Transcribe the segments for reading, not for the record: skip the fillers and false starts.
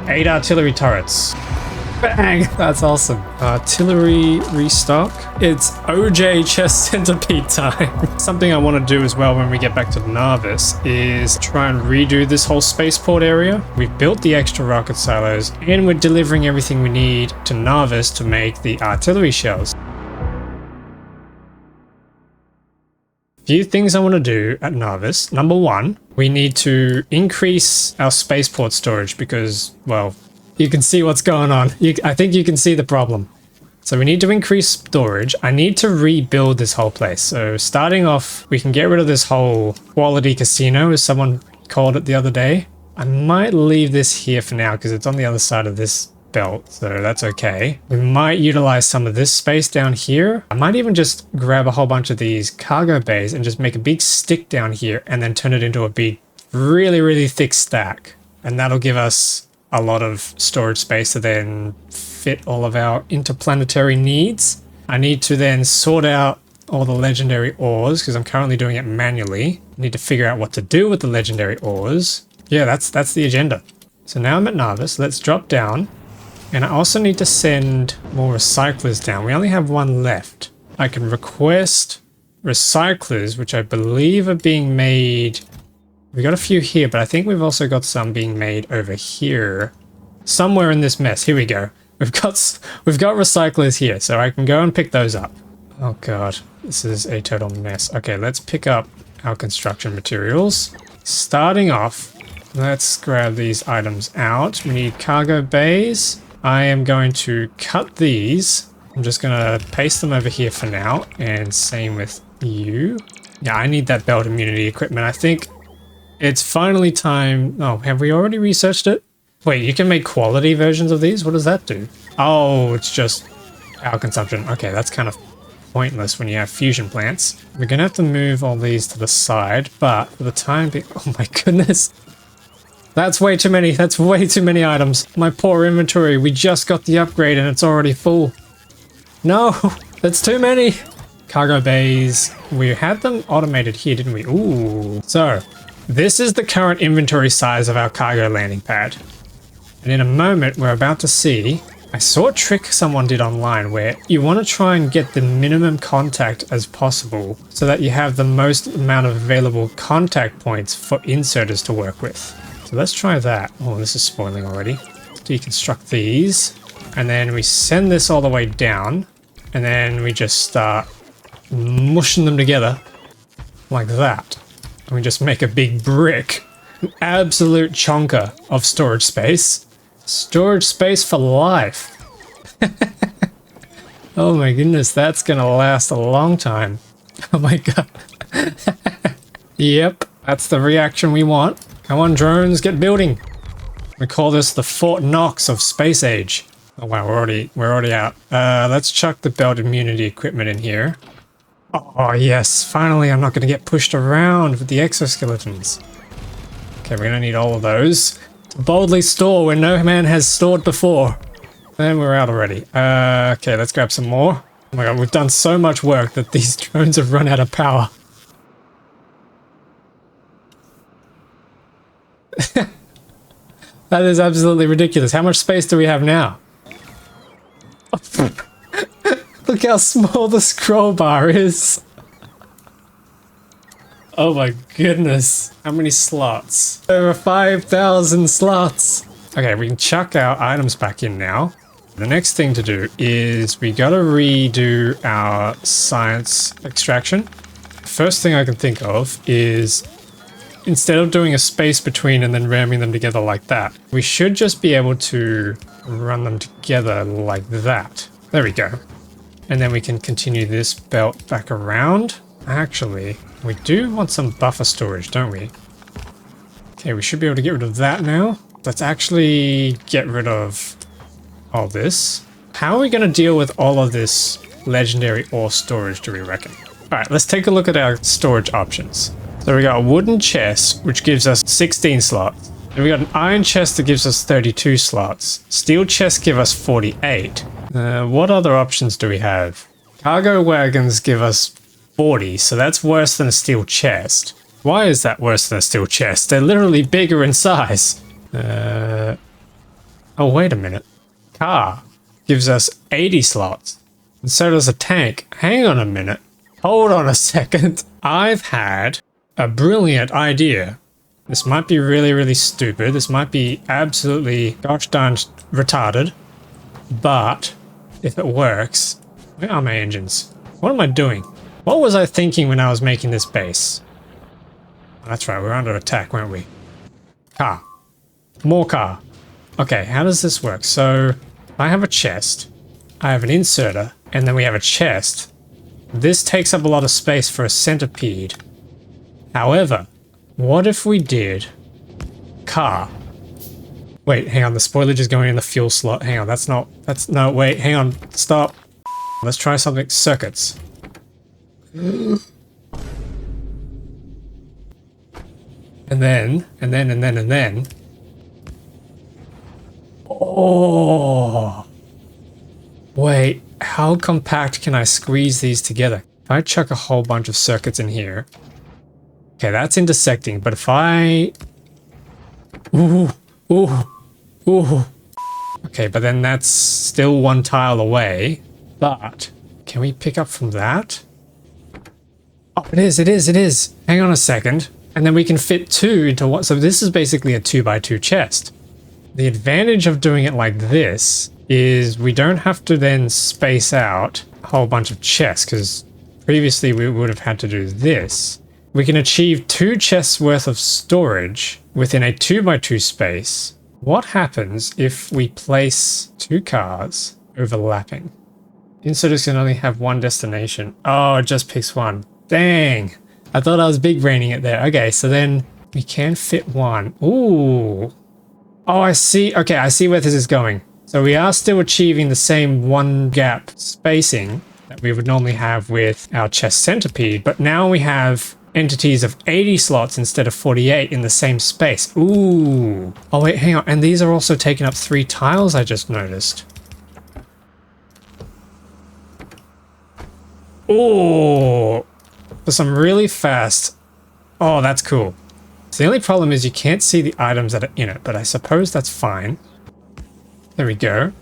8 artillery turrets. Bang! That's awesome. Artillery restock. It's OJ chest centipede time. Something I want to do as well when we get back to Narvis is try and redo this whole spaceport area. We've built the extra rocket silos and we're delivering everything we need to Narvis to make the artillery shells. Few things I want to do at Narvis. Number one, we need to increase our spaceport storage because, well, you can see what's going on. I think you can see the problem. So we need to increase storage. I need to rebuild this whole place. So starting off, we can get rid of this whole quality casino, as someone called it the other day. I might leave this here for now because it's on the other side of this belt, so that's okay. We might utilize some of this space down here. I might even just grab a whole bunch of these cargo bays and just make a big stick down here and then turn it into a big, really thick stack. And that'll give us a lot of storage space to then fit all of our interplanetary needs. I need to then sort out all the legendary ores because I'm currently doing it manually. I need to figure out what to do with the legendary ores. Yeah, that's the agenda. So now I'm at Narvis. Let's drop down. And I also need to send more recyclers down. We only have one left. I can request recyclers, which I believe are being made. We got a few here, but I think we've also got some being made over here. Somewhere in this mess. Here we go. We've got recyclers here, so I can go and pick those up. Oh god, this is a total mess. Okay, let's pick up our construction materials. Starting off, let's grab these items out. We need cargo bays. I am going to cut these. I'm just going to paste them over here for now. And same with you. Yeah, I need that belt immunity equipment. I think it's finally time. Oh, have we already researched it? Wait, you can make quality versions of these? What does that do? Oh, it's just power consumption. Okay, that's kind of pointless when you have fusion plants. We're going to have to move all these to the side, but for the time being... Oh my goodness. That's way too many. That's way too many items. My poor inventory. We just got the upgrade and it's already full. No, that's too many. Cargo bays. We had them automated here, didn't we? Ooh. So, this is the current inventory size of our cargo landing pad. And in a moment, we're about to see... I saw a trick someone did online where you want to try and get the minimum contact as possible so that you have the most amount of available contact points for inserters to work with. So let's try that. Oh, this is spoiling already. Deconstruct these. And then we send this all the way down. And then we just start mushing them together like that. And we just make a big brick. An absolute chonker of storage space. Storage space for life. Oh my goodness, that's gonna last a long time. Oh my god. Yep, that's the reaction we want. Come on, drones, get building. We call this the Fort Knox of space age. Oh wow, we're already out. Let's chuck the belt immunity equipment in here. Oh yes, finally I'm not gonna get pushed around with the exoskeletons. Okay, we're gonna need all of those to boldly store where no man has stored before. And we're out already. Okay, let's grab some more. Oh my god, we've done so much work that these drones have run out of power. That is absolutely ridiculous. How much space do we have now? Look how small the scroll bar is. Oh my goodness. How many slots? Over 5,000 slots. Okay, we can chuck our items back in now. The next thing to do is we gotta redo our science extraction. First thing I can think of is instead of doing a space between and then ramming them together like that, we should just be able to run them together like that. There we go. And then we can continue this belt back around. Actually, we do want some buffer storage, don't we? Okay, we should be able to get rid of that now. Let's actually get rid of all this. How are we going to deal with all of this legendary ore storage, do we reckon? Alright, let's take a look at our storage options. So we got a wooden chest, which gives us 16 slots. And we got an iron chest that gives us 32 slots. Steel chests give us 48. What other options do we have? Cargo wagons give us 40, so that's worse than a steel chest. Why is that worse than a steel chest? They're literally bigger in size. Oh, wait a minute. Car gives us 80 slots. And so does a tank. Hang on a minute. Hold on a second. I've had a brilliant idea. This might be really, really stupid. This might be absolutely gosh darn retarded. But if it works... Where are my engines? What am I doing? What was I thinking when I was making this base? That's right, we're under attack, weren't we? Car. More car. Okay, how does this work? So, I have a chest, I have an inserter, and then we have a chest. This takes up a lot of space for a centipede. However, what if we did car? Wait, hang on, the spoilage is going in the fuel slot. Hang on, no, wait, hang on, stop. Let's try something. Circuits. And then. Oh! Wait, how compact can I squeeze these together? If I chuck a whole bunch of circuits in here... Okay, that's intersecting, but if I... Ooh! Okay, but then that's still one tile away. But, can we pick up from that? Oh, it is. Hang on a second. And then we can fit two into one. So this is basically a 2x2 chest. The advantage of doing it like this is we don't have to then space out a whole bunch of chests, because previously we would have had to do this. We can achieve 2 chests worth of storage within a 2x2 space. What happens if we place 2 cars overlapping? Inserters can only have one destination. Oh, it just picks one. Dang. I thought I was big braining it there. Okay, so then we can fit one. Ooh. Oh, I see. Okay, I see where this is going. So we are still achieving the same one gap spacing that we would normally have with our chest centipede, but now we have entities of 80 slots instead of 48 in the same space. Ooh. Oh, wait, hang on. And these are also taking up 3 tiles, I just noticed. Oh, for some really fast. Oh, that's cool. So the only problem is you can't see the items that are in it, but I suppose that's fine. There we go.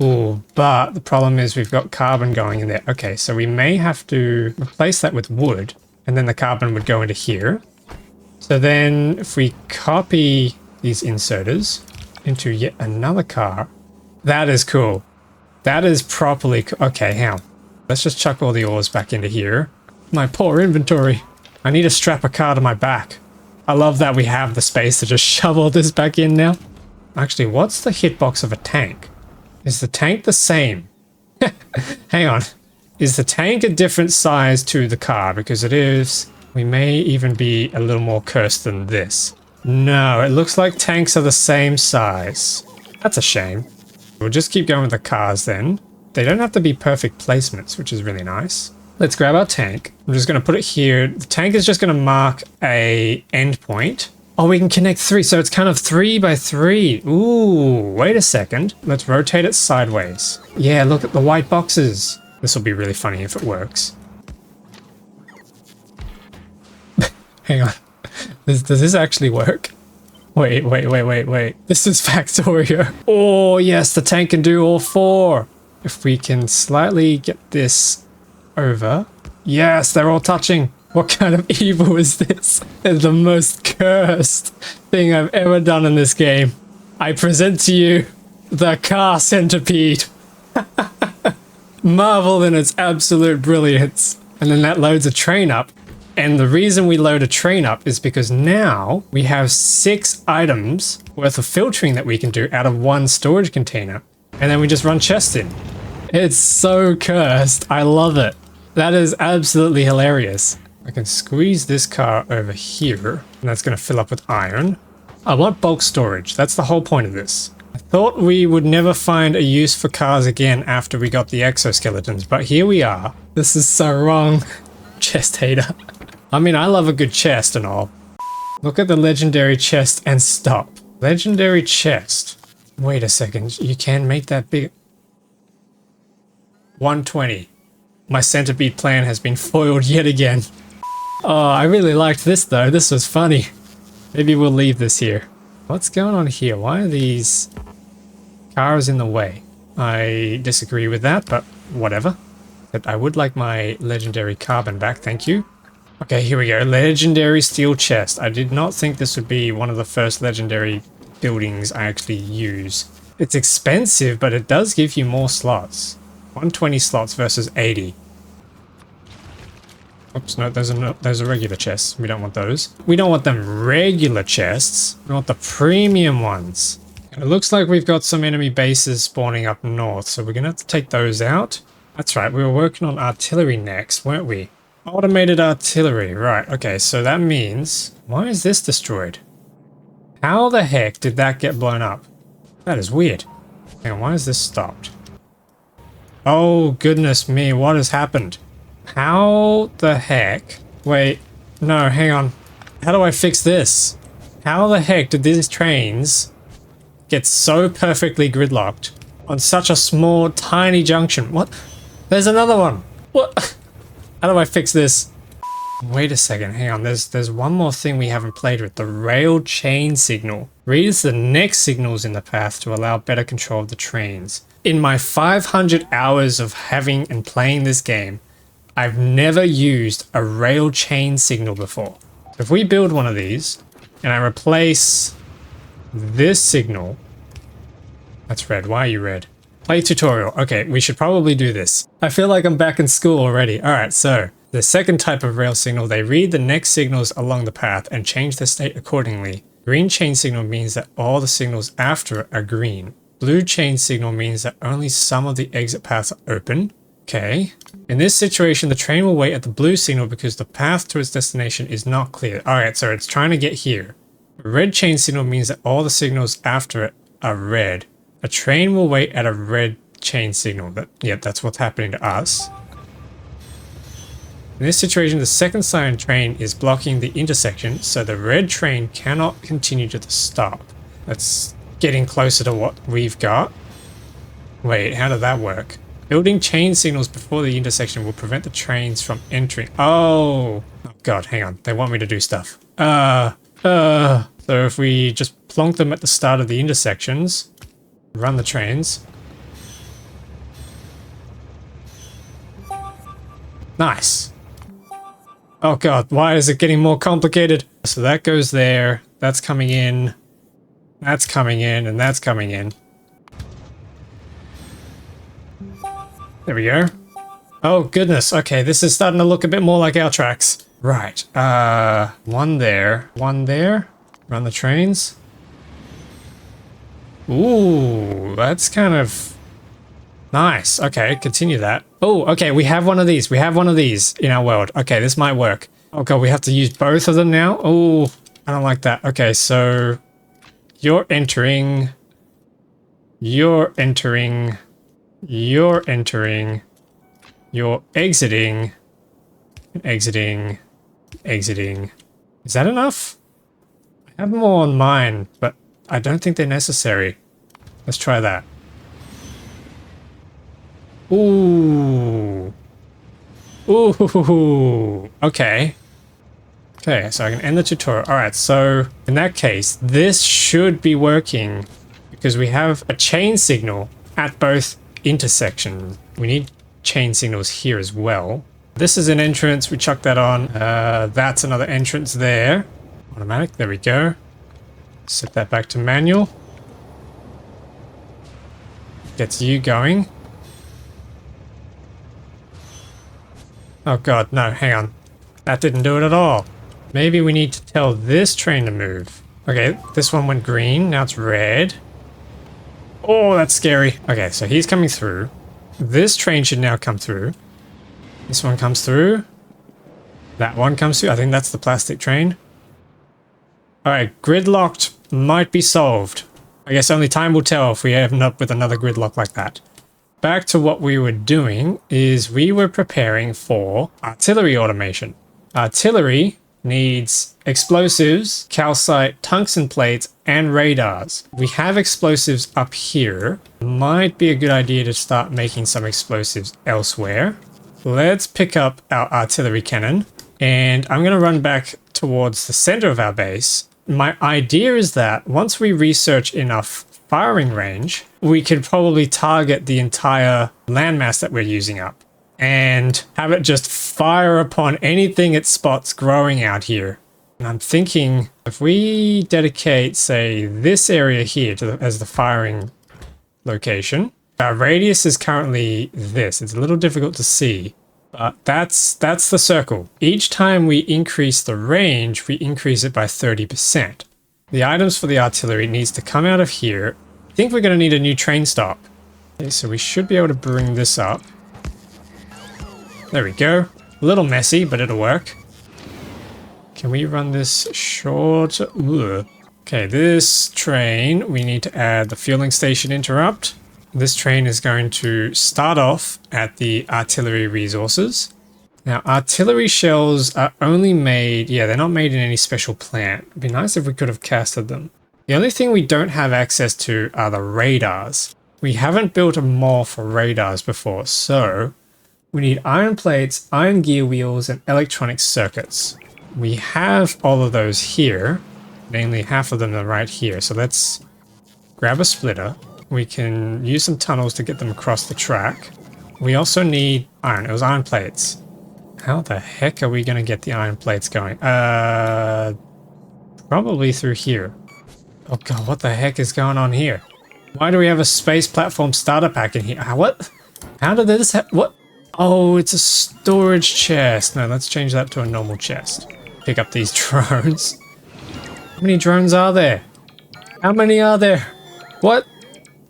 Oh, but the problem is we've got carbon going in there. Okay, so we may have to replace that with wood, and then the carbon would go into here. So then if we copy these inserters into yet another car, that is cool. That is properly okay, hang on. Let's just chuck all the ores back into here. My poor inventory. I need to strap a car to my back. I love that we have the space to just shovel this back in now. Actually, what's the hitbox of a tank? Is the tank the same? Hang on. Is the tank a different size to the car? Because it is. We may even be a little more cursed than this. No, it looks like tanks are the same size. That's a shame. We'll just keep going with the cars then. They don't have to be perfect placements, which is really nice. Let's grab our tank. I'm just going to put it here. The tank is just going to mark a endpoint. Oh, we can connect 3, so it's kind of 3x3. Ooh, wait a second. Let's rotate it sideways. Yeah, look at the white boxes. This will be really funny if it works. Hang on. Does this actually work? Wait. This is Factorio. Oh, yes, the tank can do all 4. If we can slightly get this over. Yes, they're all touching. What kind of evil is this? It's the most cursed thing I've ever done in this game. I present to you the car centipede. Marvel in its absolute brilliance. And then that loads a train up. And the reason we load a train up is because now we have 6 items worth of filtering that we can do out of 1 storage container. And then we just run chests in. It's so cursed. I love it. That is absolutely hilarious. I can squeeze this car over here, and that's going to fill up with iron. I want bulk storage. That's the whole point of this. I thought we would never find a use for cars again after we got the exoskeletons, but here we are. This is so wrong. Chest hater. I mean, I love a good chest and all. Look at the legendary chest and stop. Legendary chest. Wait a second. You can make that big. 120. My centipede plan has been foiled yet again. Oh, I really liked this though. This was funny. Maybe we'll leave this here. What's going on here? Why are these Car is in the way. I disagree with that, but whatever. But I would like my legendary carbon back, thank you. Okay, here we go. Legendary steel chest. I did not think this would be one of the first legendary buildings I actually use. It's expensive, but it does give you more slots. 120 slots versus 80. Oops, no, those are regular chests. We don't want those. We don't want them regular chests. We want the premium ones. And it looks like we've got some enemy bases spawning up north, so we're gonna have to take those out. That's right, we were working on artillery next, weren't we? Automated artillery, right, okay, so that means... Why is this destroyed? How the heck did that get blown up? That is weird. Hang on, why is this stopped? Oh, goodness me, what has happened? How the heck... Wait, no, hang on. How do I fix this? How the heck did these trains get so perfectly gridlocked on such a small, tiny junction? What? There's another one! What? How do I fix this? Wait a second, hang on, there's one more thing we haven't played with, the rail chain signal. Reads the next signals in the path to allow better control of the trains. In my 500 hours of having and playing this game, I've never used a rail chain signal before. If we build one of these, and I replace this signal... That's red, why are you red? Play tutorial. Okay, we should probably do this. I feel like I'm back in school already. Alright, so... The second type of rail signal, they read the next signals along the path and change their state accordingly. Green chain signal means that all the signals after it are green. Blue chain signal means that only some of the exit paths are open. Okay. In this situation, the train will wait at the blue signal because the path to its destination is not clear. Alright, so it's trying to get here. A red chain signal means that all the signals after it are red. A train will wait at a red chain signal. Yep, that's what's happening to us. In this situation, the second siren train is blocking the intersection, so the red train cannot continue to the stop. That's getting closer to what we've got. Wait, how did that work? Building chain signals before the intersection will prevent the trains from entering. Oh god, hang on. They want me to do stuff. So if we just plonk them at the start of the intersections, run the trains. Nice. Oh god, why is it getting more complicated? So that goes there, that's coming in, and that's coming in. There we go. Oh goodness, okay, this is starting to look a bit more like our tracks. Right, one there, run the trains. Ooh, that's kind of... Nice. Okay, continue that. Oh, okay, we have one of these. We have one of these in our world. Okay, this might work. Oh god, we have to use both of them now? Oh, I don't like that. Okay, so... You're entering... You're entering... You're entering... You're exiting... Exiting... Exiting... Is that enough? I have more on mine, but I don't think they're necessary. Let's try that. Ooh. Ooh. Okay. Okay, so I can end the tutorial. Alright, so in that case, this should be working because we have a chain signal at both intersections. We need chain signals here as well. This is an entrance. We chuck that on. That's another entrance there. Automatic. There we go. Set that back to manual. Gets you going. Oh god, no, hang on. That didn't do it at all. Maybe we need to tell this train to move. Okay, this one went green, now it's red. Oh, that's scary. Okay, so he's coming through. This train should now come through. This one comes through. That one comes through. I think that's the plastic train. Alright, gridlocked might be solved. I guess only time will tell if we end up with another gridlock like that. Back to what we were doing is we were preparing for artillery automation. Artillery needs explosives, calcite, tungsten plates, and radars. We have explosives up here. Might be a good idea to start making some explosives elsewhere. Let's pick up our artillery cannon, and I'm going to run back towards the center of our base. My idea is that once we research enough firing range, we could probably target the entire landmass that we're using up and have it just fire upon anything it spots growing out here. And I'm thinking if we dedicate, say, this area here to as the firing location, our radius is currently this. It's a little difficult to see, but that's the circle. Each time we increase the range, we increase it by 30%. The items for the artillery needs to come out of here. I think we're going to need a new train stop. Okay, so we should be able to bring this up. There we go. A little messy, but it'll work. Can we run this short? Ugh. Okay, this train, we need to add the fueling station interrupt. This train is going to start off at the artillery resources. Now, artillery shells are only made, yeah, they're not made in any special plant. It'd be nice if we could have casted them. The only thing we don't have access to are the radars. We haven't built a mall for radars before, so we need iron plates, iron gear wheels, and electronic circuits. We have all of those here, namely half of them are right here. So let's grab a splitter. We can use some tunnels to get them across the track. We also need iron. It was iron plates. How the heck are we going to get the iron plates going? Probably through here. Oh god, what the heck is going on here? Why do we have a space platform starter pack in here? What? How did this what? Oh, it's a storage chest. No, let's change that to a normal chest. Pick up these drones. How many drones are there? How many are there? What?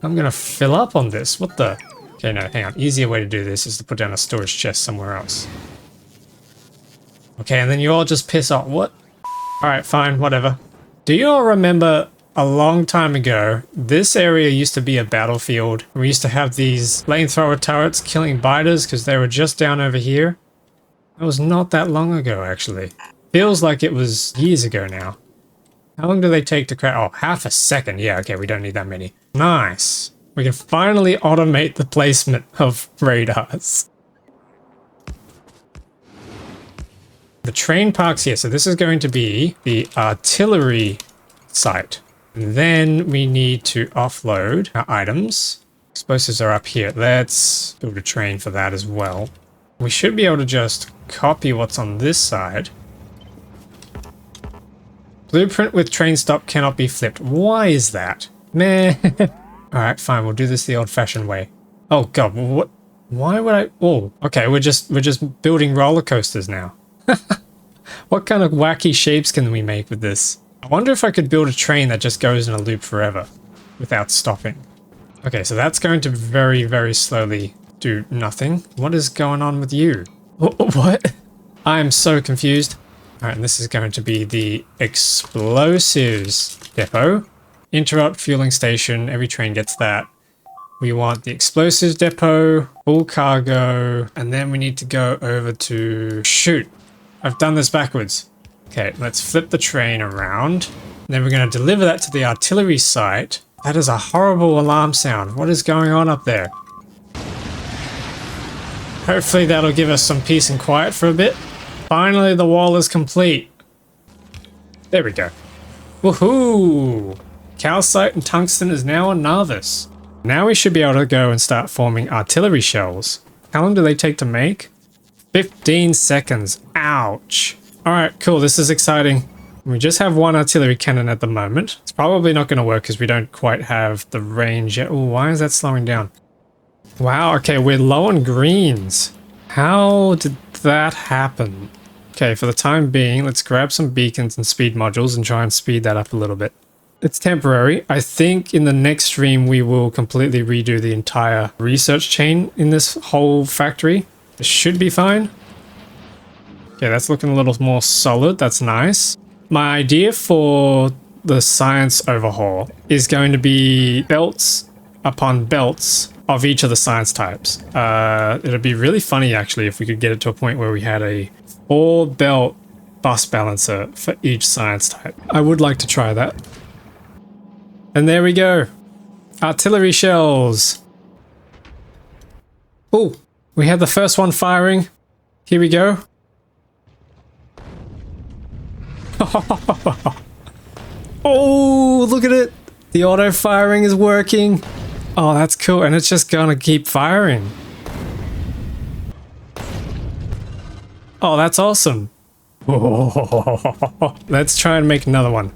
I'm gonna fill up on this. What the? Okay, no, hang on. Easier way to do this is to put down a storage chest somewhere else. Okay, and then you all just piss off. What? Alright, fine, whatever. Do you all remember a long time ago, this area used to be a battlefield? We used to have these flamethrower turrets killing biters because they were just down over here. That was not that long ago, actually. Feels like it was years ago now. How long do they take to craft? Oh, half a second. Yeah, okay, we don't need that many. Nice. We can finally automate the placement of radars. The train parks here. So this is going to be the artillery site. And then we need to offload our items. Explosives are up here. Let's build a train for that as well. We should be able to just copy what's on this side. Blueprint with train stop cannot be flipped. Why is that? Meh. Alright, fine. We'll do this the old-fashioned way. Oh god, what? Why would I? Oh, okay. We're just building roller coasters now. What kind of wacky shapes can we make with this? I wonder if I could build a train that just goes in a loop forever without stopping. Okay, so that's going to very, very slowly do nothing. What is going on with you? What? I am so confused. Alright, and this is going to be the explosives depot. Interrupt fueling station. Every train gets that. We want the explosives depot, full cargo, and then we need to go over to... Shoot! I've done this backwards. Okay, let's flip the train around. Then we're going to deliver that to the artillery site. That is a horrible alarm sound. What is going on up there? Hopefully that'll give us some peace and quiet for a bit. Finally, the wall is complete. There we go. Woohoo! Calcite and tungsten is now on Narvis. Now we should be able to go and start forming artillery shells. How long do they take to make? 15 seconds. Ouch. Alright, cool. This is exciting. We just have one artillery cannon at the moment. It's probably not going to work because we don't quite have the range yet. Oh, why is that slowing down? Wow, okay, we're low on greens. How did that happen? Okay, for the time being, let's grab some beacons and speed modules and try and speed that up a little bit. It's temporary. I think in the next stream we will completely redo the entire research chain in this whole factory. It should be fine. Okay, that's looking a little more solid. That's nice. My idea for the science overhaul is going to be belts upon belts of each of the science types. It'd be really funny actually if we could get it to a point where we had a 4-belt bus balancer for each science type. I would like to try that. And there we go. Artillery shells. Oh, we had the first one firing. Here we go. Oh, look at it. The auto firing is working. Oh, that's cool. And it's just gonna keep firing. Oh, that's awesome. Let's try and make another one.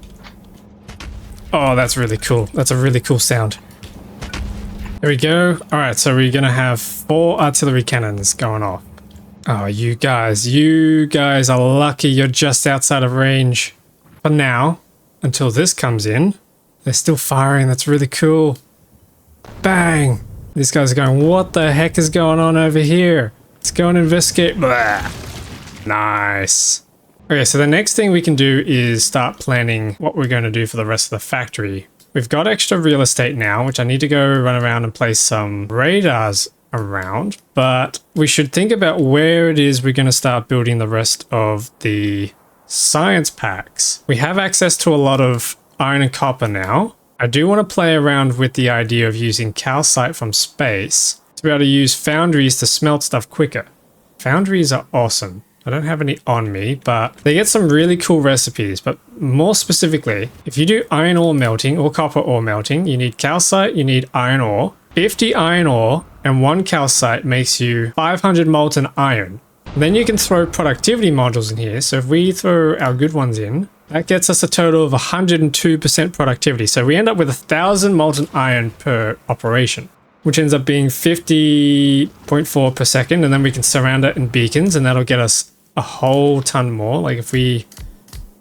Oh, that's really cool. That's a really cool sound. There we go. All right, so we're gonna have 4 artillery cannons going off. Oh, you guys are lucky you're just outside of range for now until this comes in. They're still firing. That's really cool. Bang. These guys are going, what the heck is going on over here? Let's go and investigate. Blah. Nice. Okay, so the next thing we can do is start planning what we're going to do for the rest of the factory. We've got extra real estate now, which I need to go run around and place some radars around, but we should think about where it is we're going to start building the rest of the science packs. We have access to a lot of iron and copper now. I do want to play around with the idea of using calcite from space to be able to use foundries to smelt stuff quicker. Foundries are awesome. I don't have any on me, but they get some really cool recipes. But more specifically, if you do iron ore melting or copper ore melting, you need calcite, you need iron ore. 50 iron ore and 1 calcite makes you 500 molten iron. Then you can throw productivity modules in here. So if we throw our good ones in, that gets us a total of 102% productivity. So we end up with 1,000 molten iron per operation, which ends up being 50.4 per second. And then we can surround it in beacons and that'll get us a whole ton more. Like if we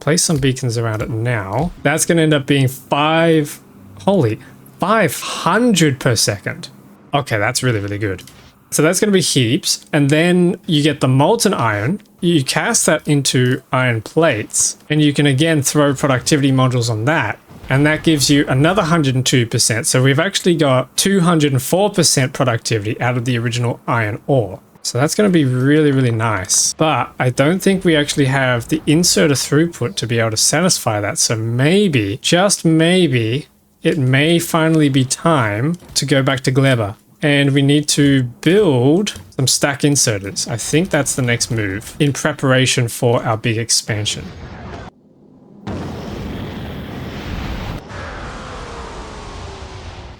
place some beacons around it now, that's going to end up being 500 per second. Okay, that's really, really good. So that's going to be heaps. And then you get the molten iron. You cast that into iron plates and you can again throw productivity modules on that. And that gives you another 102%. So we've actually got 204% productivity out of the original iron ore. So that's going to be really, really nice. But I don't think we actually have the inserter throughput to be able to satisfy that. So maybe, just maybe, it may finally be time to go back to Gleba. And we need to build some stack inserters. I think that's the next move in preparation for our big expansion.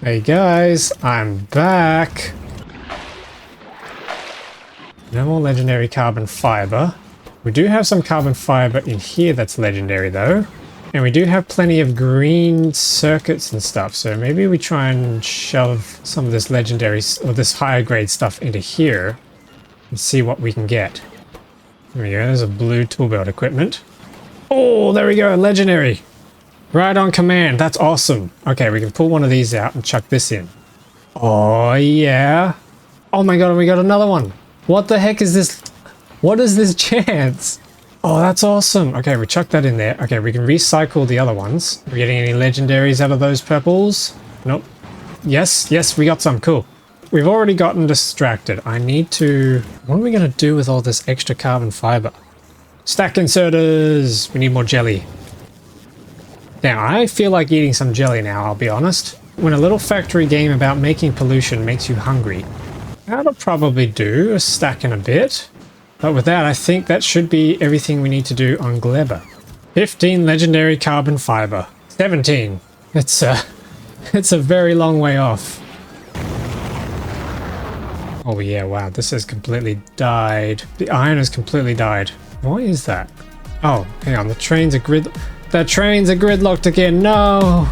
Hey guys, I'm back. No more legendary carbon fiber. We do have some carbon fiber in here that's legendary though. And we do have plenty of green circuits and stuff. So maybe we try and shove some of this legendary or this higher grade stuff into here and see what we can get. There we go. There's a blue tool belt equipment. Oh, there we go. Legendary. Right on command. That's awesome. Okay, we can pull one of these out and chuck this in. Oh, yeah. Oh my god, we got another one. What the heck is this? What is this chance? Oh, that's awesome. Okay, we chucked that in there. Okay, we can recycle the other ones. Are we getting any legendaries out of those purples? Nope. Yes, yes, we got some. Cool. We've already gotten distracted. I need to... What are we going to do with all this extra carbon fiber? Stack inserters. We need more jelly. Now, I feel like eating some jelly now, I'll be honest. When a little factory game about making pollution makes you hungry, that'll probably do, a stack in a bit. But with that, I think that should be everything we need to do on Gleba. 15 legendary carbon fiber. 17. It's a very long way off. Oh yeah, wow, this has completely died. The iron has completely died. Why is that? Oh, hang on, the trains are gridlocked again. No!